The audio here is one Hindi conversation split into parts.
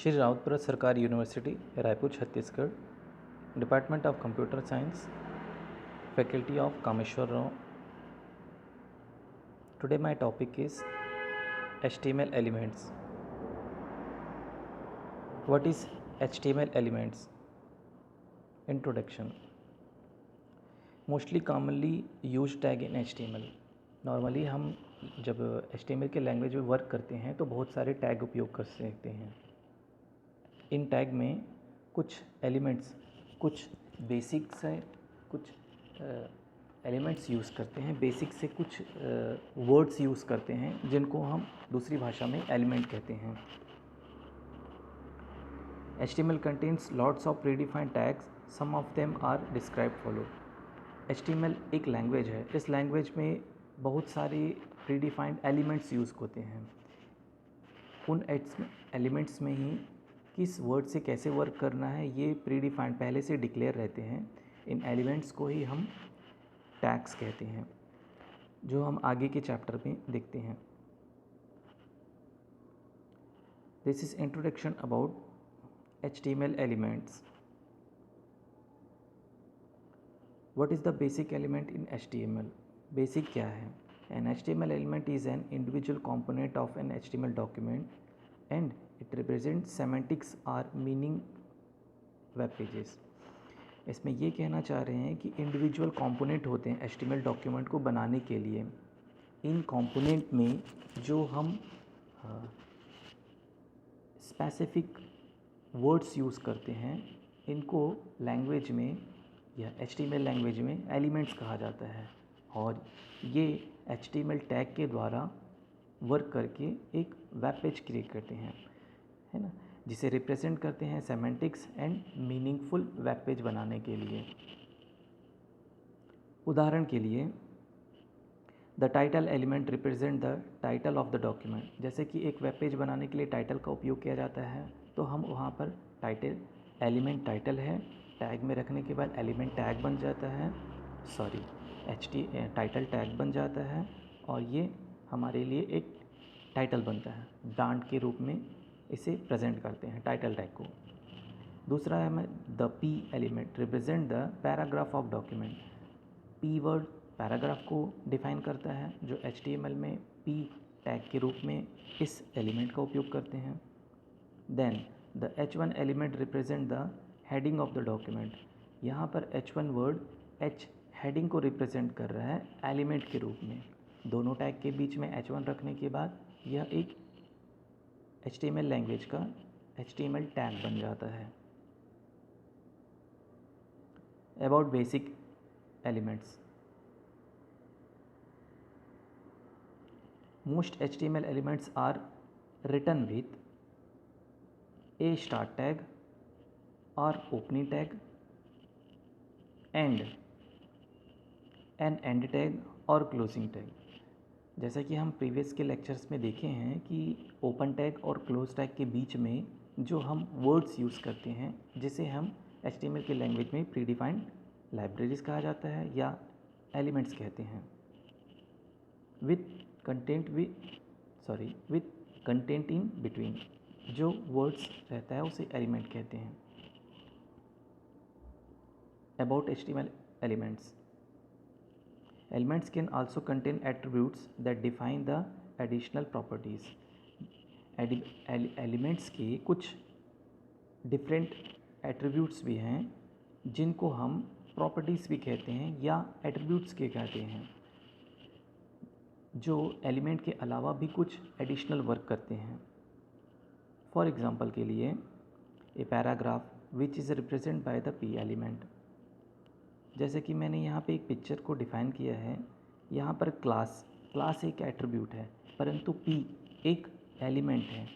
श्री रावतपुरा सरकारी university Raipur Chhattisgarh, department of computer science, faculty of Kameshwar Rao. Today my topic is HTML elements. What is HTML elements? Introduction. Mostly commonly used tag in HTML. Normally हम जब HTML के लैंग्वेज में वर्क करते हैं तो बहुत सारे टैग उपयोग कर सकते हैं. इन टैग में कुछ एलिमेंट्स, कुछ बेसिक से कुछ एलिमेंट्स यूज़ करते हैं, बेसिक से कुछ वर्ड्स यूज़ करते हैं जिनको हम दूसरी भाषा में एलिमेंट कहते हैं. HTML contains lots of predefined tags. Some of them are described follow. HTML एक लैंग्वेज है. इस लैंग्वेज में बहुत सारे प्रीडिफाइंड एलिमेंट्स यूज़ होते हैं. उन एलिमेंट्स में ही किस वर्ड से कैसे वर्क करना है ये प्रीडिफाइंड पहले से डिक्लेयर रहते हैं. इन एलिमेंट्स को ही हम टैग्स कहते हैं, जो हम आगे के चैप्टर में देखते हैं. This is introduction about HTML elements. What is the basic element in HTML? Basic क्या है? An HTML element is an individual component of an HTML document and it represents semantics or meaning web pages. इसमें ये कहना चाह रहे हैं कि इंडिविजुअल कंपोनेंट होते हैं HTML डॉक्यूमेंट को बनाने के लिए. इन कंपोनेंट में जो हम स्पेसिफिक वर्ड्स यूज़ करते हैं इनको लैंग्वेज में या HTML लैंग्वेज में एलिमेंट्स कहा जाता है. और ये HTML टैग के द्वारा वर्क करके एक वेब पेज क्रिएट करते हैं, है ना, जिसे रिप्रेजेंट करते हैं semantics and meaningful web page बनाने के लिए. उदाहरण के लिए the title element represent the title of the document. जैसे कि एक वेब पेज बनाने के लिए टाइटल का उपयोग किया जाता है, तो हम वहाँ पर टाइटल एलिमेंट टाइटल है, टैग में रखने के बाद एलिमेंट टैग बन जाता है, टाइटल टैग बन जाता है और ये हमारे लिए एक टाइटल बनता है. ब्रांड के रूप में इसे प्रेजेंट करते हैं टाइटल टैग को. दूसरा है हमें the P element represent the paragraph of document. P word paragraph को डिफाइन करता है, जो HTML में पी टैग के रूप में इस एलिमेंट का उपयोग करते हैं. Then the H1 element represent the heading of the document. यहाँ पर H1 वर्ड H हेडिंग को रिप्रेजेंट कर रहा है एलिमेंट के रूप में. दोनों टैग के बीच में H1 रखने के बाद यह एक HTML लैंग्वेज का HTML टैग बन जाता है. About basic elements. Most HTML elements are written with a start tag or opening tag and an end tag और closing tag. जैसा कि हम प्रीवियस के लेक्चर्स में देखे हैं कि ओपन टैग और क्लोज टैग के बीच में जो हम वर्ड्स यूज़ करते हैं, जिसे हम HTML के लैंग्वेज में प्रीडिफाइंड लाइब्रेरीज कहा जाता है या एलिमेंट्स कहते हैं. विथ कंटेंट इन बिटवीन जो वर्ड्स रहता है उसे एलिमेंट कहते हैं. About HTML elements. Elements can also contain attributes that define the additional properties. Elements के कुछ डिफरेंट एट्रीब्यूट्स भी हैं जिनको हम प्रॉपर्टीज़ भी कहते हैं या एट्रीब्यूट्स के कहते हैं, जो एलिमेंट के अलावा भी कुछ एडिशनल वर्क करते हैं. फॉर एग्ज़ाम्पल के लिए a paragraph which is represent by the P element. जैसे कि मैंने यहाँ पे एक पिक्चर को डिफ़ाइन किया है. यहाँ पर क्लास एक एट्रीब्यूट है, परंतु पी एक एलिमेंट है.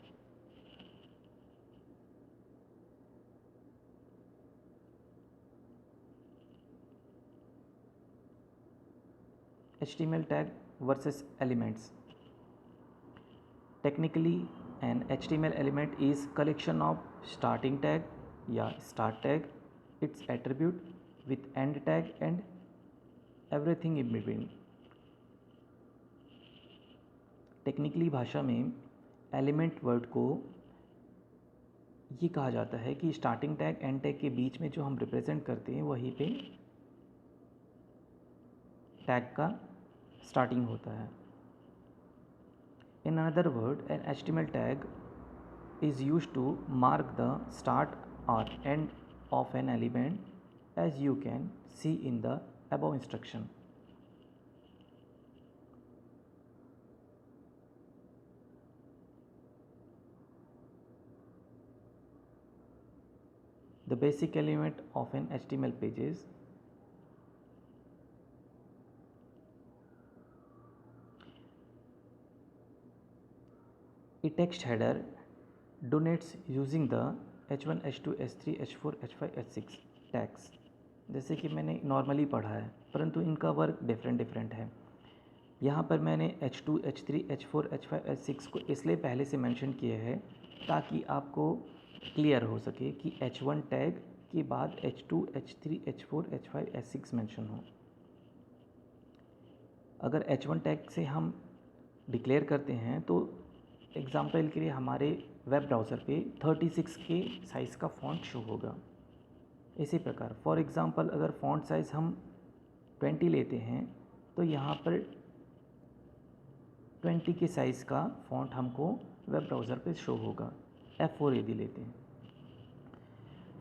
HTML tag versus elements. Technically, an HTML element is collection of starting tag या start tag, its attribute with end tag and everything in between. Technically भाषा में एलिमेंट वर्ड को ये कहा जाता है कि स्टार्टिंग टैग एंड टैग के बीच में जो हम रिप्रेजेंट करते हैं वहीं पे टैग का स्टार्टिंग होता है। In another word, an HTML tag is used to mark the start or end of an element as you can see in the above instruction. The basic element of an HTML page is a text header donates using the H1, H2, H3, H4, H5, H6 tags. जैसे कि मैंने नॉर्मली पढ़ा है, परंतु इनका वर्क डिफरेंट है। यहाँ पर मैंने H2, H3, H4, H5, H6 को इसलिए पहले से मेंशन किया है ताकि आपको क्लियर हो सके कि H1 टैग के बाद H2, H3, H4, H5, H6 mention हो। अगर H1 टैग से हम डिक्लेयर करते हैं तो एग्ज़ाम्पल के लिए हमारे वेब ब्राउज़र पे 36 के साइज़ का फ़ॉन्ट शो होगा। इसी प्रकार फॉर एग्ज़ाम्पल अगर फ़ॉन्ट साइज़ हम 20 लेते हैं तो यहाँ पर 20 के साइज़ का फ़ॉन्ट हमको वेब ब्राउज़र पे शो होगा। F4 यदि लेते हैं,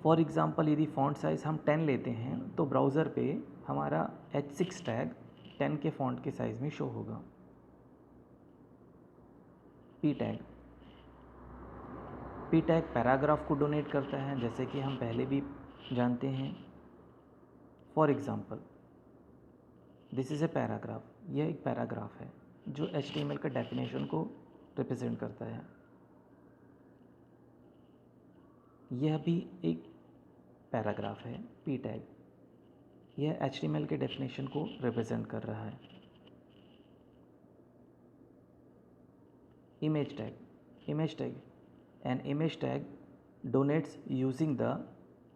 फॉर एग्ज़ाम्पल यदि फ़ॉन्ट साइज़ हम 10 लेते हैं तो ब्राउज़र पे हमारा H6 टैग 10 के फ़ॉन्ट के साइज़ में शो होगा। P टैग पैराग्राफ को डोनेट करता है, जैसे कि हम पहले भी जानते हैं। For example this is a paragraph, यह एक पैराग्राफ है जो HTML का डेफिनेशन को रिप्रेजेंट करता है। यह भी एक पैराग्राफ है। P टैग यह HTML के डेफिनेशन को रिप्रेजेंट कर रहा है। Image tag an image tag denotes using the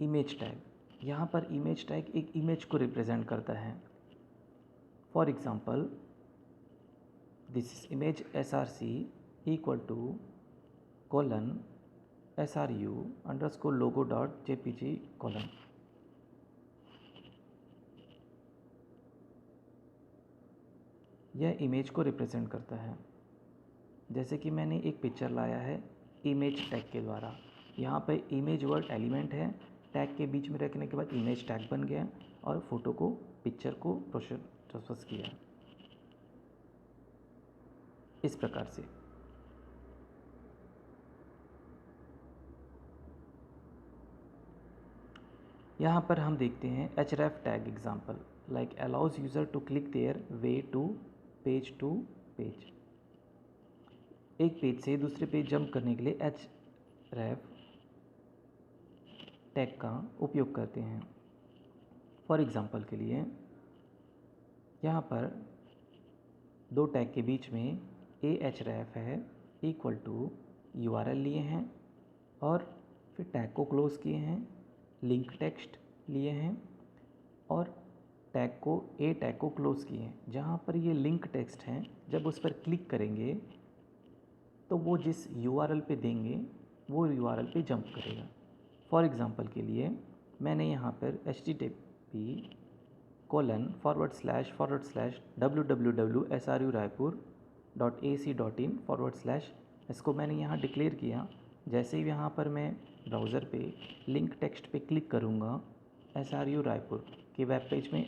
image tag. यहाँ पर इमेज टैग एक इमेज को रिप्रेजेंट करता है। For example this is image SRC equal to colon SRU_logo.jpg colon. यह इमेज को रिप्रेजेंट करता है। जैसे कि मैंने एक पिक्चर लाया है इमेज टैग के द्वारा। यहाँ पे इमेज वर्ड एलिमेंट है, टैग के बीच में रखने के बाद इमेज टैग बन गया और फोटो को, पिक्चर को प्रोसेस किया इस प्रकार से। यहाँ पर हम देखते हैं href tag example like allows user to click their way to page. एक पेज से दूसरे पेज जंप करने के लिए href टैग का उपयोग करते हैं। फॉर एग्ज़ाम्पल के लिए यहाँ पर दो टैग के बीच में ahref है इक्वल टू URL लिए हैं और फिर टैग को क्लोज़ किए हैं, लिंक टेक्स्ट लिए हैं और टैग को क्लोज़ किए हैं। जहाँ पर ये लिंक टेक्स्ट हैं, जब उस पर क्लिक करेंगे तो वो जिस URL पे देंगे वो URL पे जंप करेगा। फॉर एग्ज़ाम्पल के लिए मैंने यहाँ पर http://www.sruraipur.ac.in/ इसको मैंने यहाँ डिक्लेयर किया। जैसे ही यहाँ पर मैं ब्राउज़र पे लिंक टेक्स्ट पे क्लिक करूँगा SRU रायपुर के वेब पेज में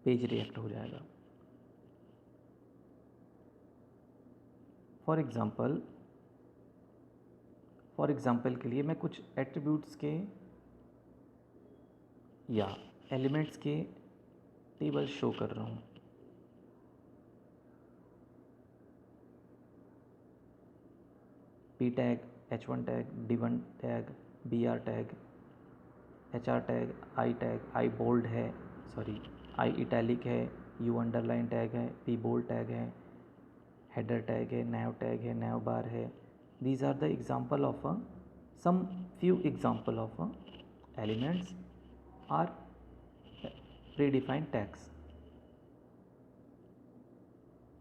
पेज रिएक्ट हो जाएगा। फॉर एग्ज़ाम्पल के लिए मैं कुछ एट्रीब्यूट्स के या एलिमेंट्स के टेबल शो कर रहा हूँ। P tag, H1 tag, D1 tag, BR tag, HR tag, I bold है, I इटैलिक है, U अंडरलाइन टैग है, P बोल्ड टैग है, हेडर टैग है, nav बार है। These are the example of some few example of elements or predefined tags.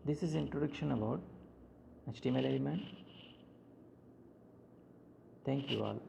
This is introduction about HTML element. Thank you all.